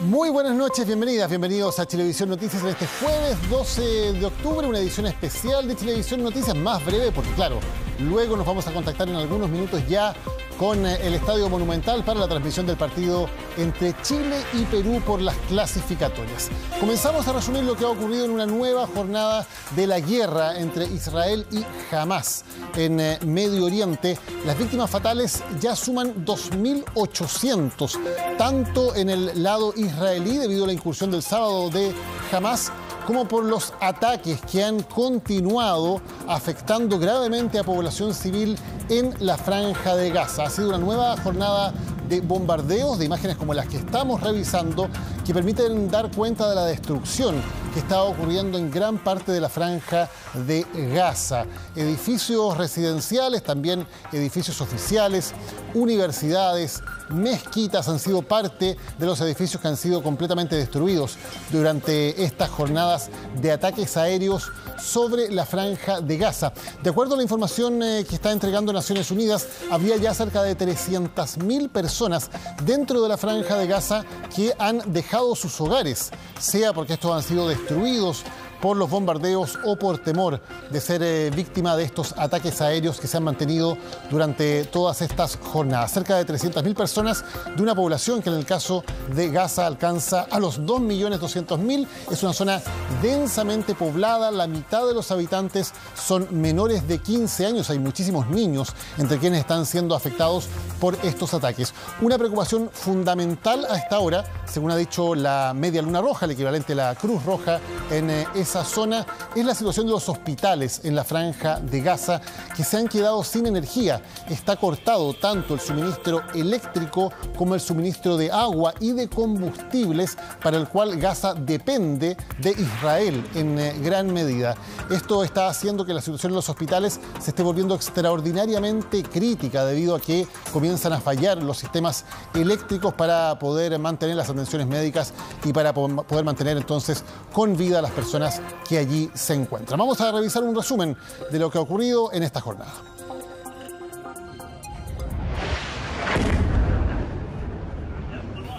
Muy buenas noches, bienvenidos a Chilevisión Noticias en este jueves 12 de octubre, una edición especial de Chilevisión Noticias, más breve porque claro, luego nos vamos a contactar en algunos minutos ya con el Estadio Monumental para la transmisión del partido entre Chile y Perú por las clasificatorias. Comenzamos a resumir lo que ha ocurrido en una nueva jornada de la guerra entre Israel y Hamás en Medio Oriente. Las víctimas fatales ya suman 2.800, tanto en el lado israelí debido a la incursión del sábado de Hamás, como por los ataques que han continuado afectando gravemente a población civil en la Franja de Gaza. Ha sido una nueva jornada de bombardeos, de imágenes como las que estamos revisando, que permiten dar cuenta de la destrucción que está ocurriendo en gran parte de la Franja de Gaza. Edificios residenciales, también edificios oficiales, universidades, mezquitas han sido parte de los edificios que han sido completamente destruidos durante estas jornadas de ataques aéreos sobre la Franja de Gaza. De acuerdo a la información que está entregando Naciones Unidas, había ya cerca de 300.000 personas dentro de la Franja de Gaza que han dejado sus hogares, sea porque estos han sido destruidos por los bombardeos o por temor de ser víctima de estos ataques aéreos que se han mantenido durante todas estas jornadas. Cerca de 300.000 personas de una población que en el caso de Gaza alcanza a los 2.200.000. Es una zona densamente poblada, la mitad de los habitantes son menores de 15 años. Hay muchísimos niños entre quienes están siendo afectados por estos ataques. Una preocupación fundamental a esta hora, según ha dicho la Media Luna Roja, el equivalente a la Cruz Roja en esa zona, es la situación de los hospitales en la Franja de Gaza que se han quedado sin energía. Está cortado tanto el suministro eléctrico como el suministro de agua y de combustibles, para el cual Gaza depende de Israel en gran medida. Esto está haciendo que la situación en los hospitales se esté volviendo extraordinariamente crítica debido a que comienzan a fallar los sistemas eléctricos para poder mantener las atenciones médicas y para poder mantener entonces con vida a las personas que allí se encuentran. Vamos a revisar un resumen de lo que ha ocurrido en esta jornada.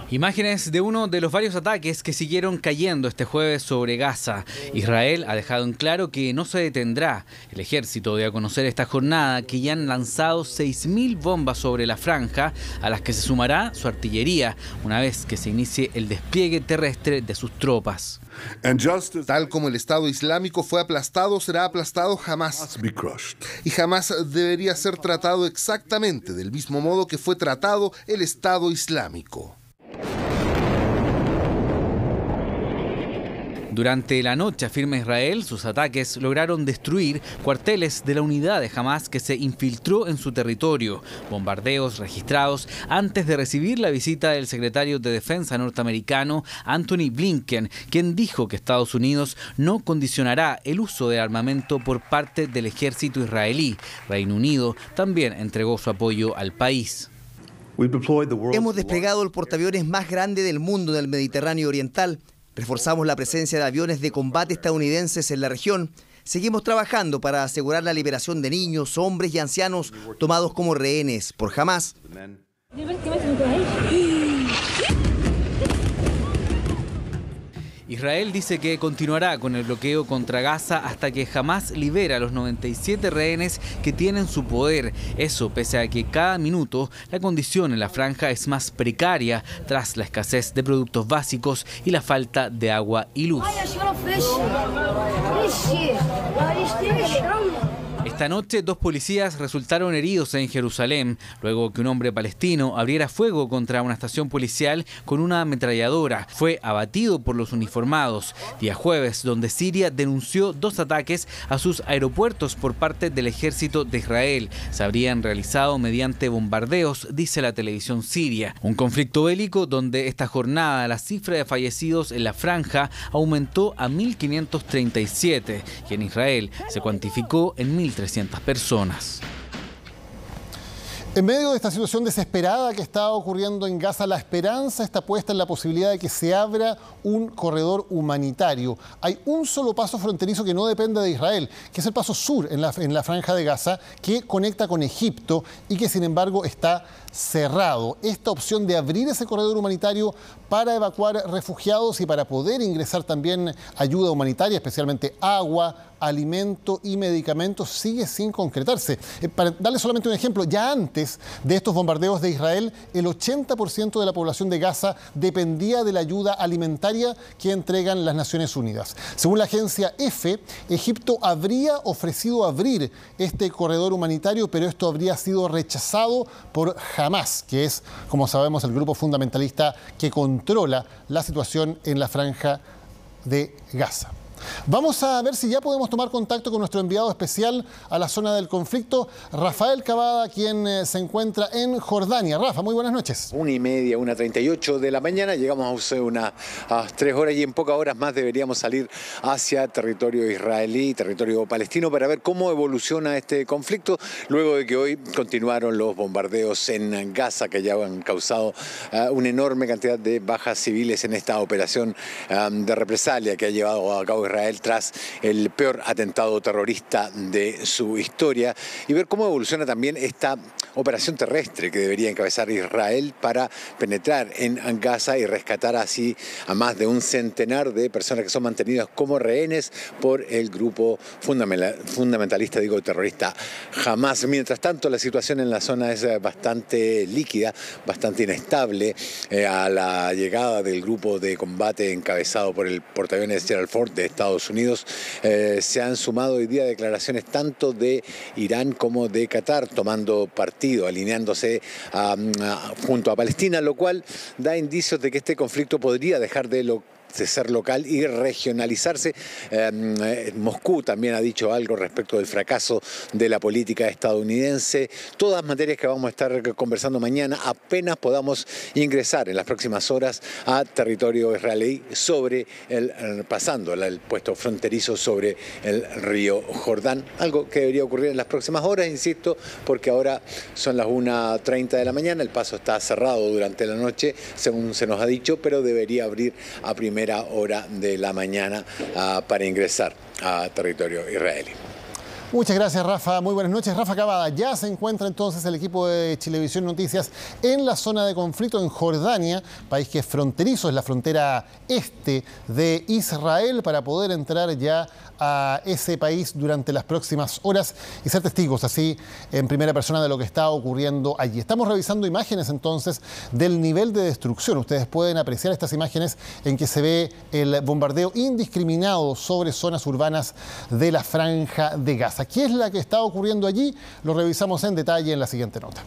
Imágenes de uno de los varios ataques que siguieron cayendo este jueves sobre Gaza. Israel ha dejado en claro que no se detendrá. El ejército dio a conocer esta jornada que ya han lanzado 6.000 bombas sobre la franja, a las que se sumará su artillería, una vez que se inicie el despliegue terrestre de sus tropas. Tal como el Estado Islámico fue aplastado, será aplastado Hamás. Y Hamás debería ser tratado exactamente del mismo modo que fue tratado el Estado Islámico. Durante la noche, afirma Israel, sus ataques lograron destruir cuarteles de la unidad de Hamás que se infiltró en su territorio. Bombardeos registrados antes de recibir la visita del secretario de Defensa norteamericano Antony Blinken, quien dijo que Estados Unidos no condicionará el uso de armamento por parte del ejército israelí. Reino Unido también entregó su apoyo al país. Hemos desplegado el portaaviones más grande del mundo en el Mediterráneo Oriental. Reforzamos la presencia de aviones de combate estadounidenses en la región. Seguimos trabajando para asegurar la liberación de niños, hombres y ancianos tomados como rehenes por Hamás. Israel dice que continuará con el bloqueo contra Gaza hasta que Hamás libera a los 97 rehenes que tienen su poder. Eso pese a que cada minuto la condición en la franja es más precaria tras la escasez de productos básicos y la falta de agua y luz. Esta noche, 2 policías resultaron heridos en Jerusalén, luego que un hombre palestino abriera fuego contra una estación policial con una ametralladora. Fue abatido por los uniformados. Día jueves, donde Siria denunció 2 ataques a sus aeropuertos por parte del ejército de Israel. Se habrían realizado mediante bombardeos, dice la televisión siria. Un conflicto bélico donde esta jornada la cifra de fallecidos en la franja aumentó a 1.537 y en Israel se cuantificó en 1.300 personas. En medio de esta situación desesperada que está ocurriendo en Gaza, la esperanza está puesta en la posibilidad de que se abra un corredor humanitario. Hay un solo paso fronterizo que no depende de Israel, que es el paso sur en la franja de Gaza, que conecta con Egipto y que sin embargo está cerrado. Esta opción de abrir ese corredor humanitario para evacuar refugiados y para poder ingresar también ayuda humanitaria, especialmente agua, alimento y medicamentos, sigue sin concretarse. Para darle solamente un ejemplo, ya antes de estos bombardeos de Israel, el 80% de la población de Gaza dependía de la ayuda alimentaria que entregan las Naciones Unidas. Según la agencia EFE, Egipto habría ofrecido abrir este corredor humanitario, pero esto habría sido rechazado por Hamás, que es, como sabemos, el grupo fundamentalista que controla la situación en la franja de Gaza. Vamos a ver si ya podemos tomar contacto con nuestro enviado especial a la zona del conflicto, Rafael Cavada, quien se encuentra en Jordania. Rafa, muy buenas noches. 1:30, 1:38 de la mañana, llegamos a 3 horas y en pocas horas más deberíamos salir hacia territorio israelí, territorio palestino, para ver cómo evoluciona este conflicto, luego de que hoy continuaron los bombardeos en Gaza, que ya han causado una enorme cantidad de bajas civiles en esta operación de represalia que ha llevado a cabo Israel tras el peor atentado terrorista de su historia, y ver cómo evoluciona también esta operación terrestre que debería encabezar Israel para penetrar en Gaza y rescatar así a más de un centenar de personas que son mantenidas como rehenes por el grupo fundamentalista, terrorista Hamás. Mientras tanto, la situación en la zona es bastante líquida, bastante inestable. A la llegada del grupo de combate encabezado por el portaaviones Gerald Ford de Estados Unidos, se han sumado hoy día declaraciones tanto de Irán como de Qatar, tomando partido, alineándose junto a Palestina, lo cual da indicios de que este conflicto podría dejar de ser local y regionalizarse. Moscú también ha dicho algo respecto del fracaso de la política estadounidense. Todas materias que vamos a estar conversando mañana, apenas podamos ingresar en las próximas horas a territorio israelí, pasando el puesto fronterizo sobre el río Jordán, algo que debería ocurrir en las próximas horas, insisto, porque ahora son las 1:30 de la mañana, el paso está cerrado durante la noche, según se nos ha dicho, pero debería abrir a primera hora de la mañana para ingresar a territorio israelí. Muchas gracias, Rafa. Muy buenas noches. Rafa Cavada. Ya se encuentra entonces el equipo de Chilevisión Noticias en la zona de conflicto en Jordania, país que es fronterizo, es la frontera este de Israel, para poder entrar ya a ese país durante las próximas horas y ser testigos así en primera persona de lo que está ocurriendo allí. Estamos revisando imágenes entonces del nivel de destrucción. Ustedes pueden apreciar estas imágenes en que se ve el bombardeo indiscriminado sobre zonas urbanas de la franja de Gaza. ¿Qué es la que está ocurriendo allí? Lo revisamos en detalle en la siguiente nota.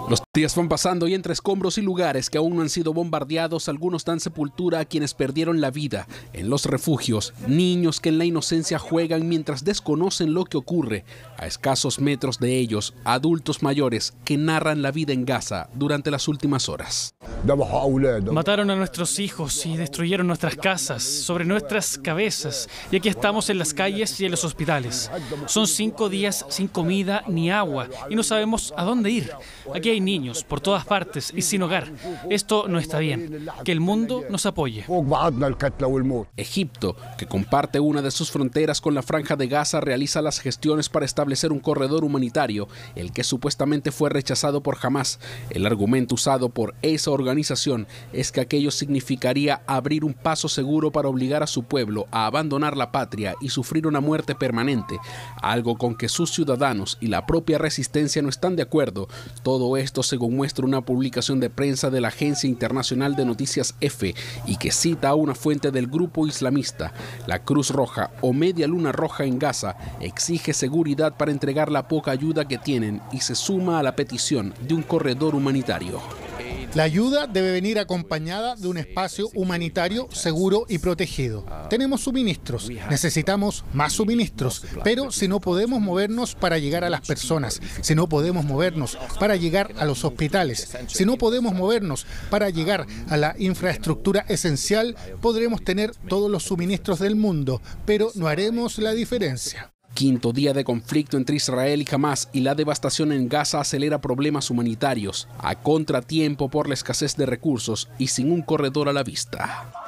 Los días van pasando y entre escombros y lugares que aún no han sido bombardeados, algunos dan sepultura a quienes perdieron la vida en los refugios, niños que en la inocencia juegan mientras desconocen lo que ocurre. A escasos metros de ellos, adultos mayores que narran la vida en Gaza durante las últimas horas. Mataron a nuestros hijos y destruyeron nuestras casas sobre nuestras cabezas, y aquí estamos en las calles y en los hospitales. Son 5 días sin comida ni agua y no sabemos a dónde ir. Aquí hay niños por todas partes y sin hogar. Esto no está bien. Que el mundo nos apoye. Egipto, que comparte una de sus fronteras con la franja de Gaza, realiza las gestiones para establecer un corredor humanitario, el que supuestamente fue rechazado por Hamás. El argumento usado por esa organización es que aquello significaría abrir un paso seguro para obligar a su pueblo a abandonar la patria y sufrir una muerte permanente, algo con que sus ciudadanos y la propia resistencia no están de acuerdo. Todo esto según muestra una publicación de prensa de la agencia internacional de noticias EFE y que cita a una fuente del grupo islamista. La Cruz Roja o Media Luna Roja en Gaza exige seguridad para entregar la poca ayuda que tienen y se suma a la petición de un corredor humanitario. La ayuda debe venir acompañada de un espacio humanitario seguro y protegido. Tenemos suministros, necesitamos más suministros, pero si no podemos movernos para llegar a las personas, si no podemos movernos para llegar a los hospitales, si no podemos movernos para llegar a la infraestructura esencial, podremos tener todos los suministros del mundo, pero no haremos la diferencia. Quinto día de conflicto entre Israel y Hamás, y la devastación en Gaza acelera problemas humanitarios, a contratiempo por la escasez de recursos y sin un corredor a la vista.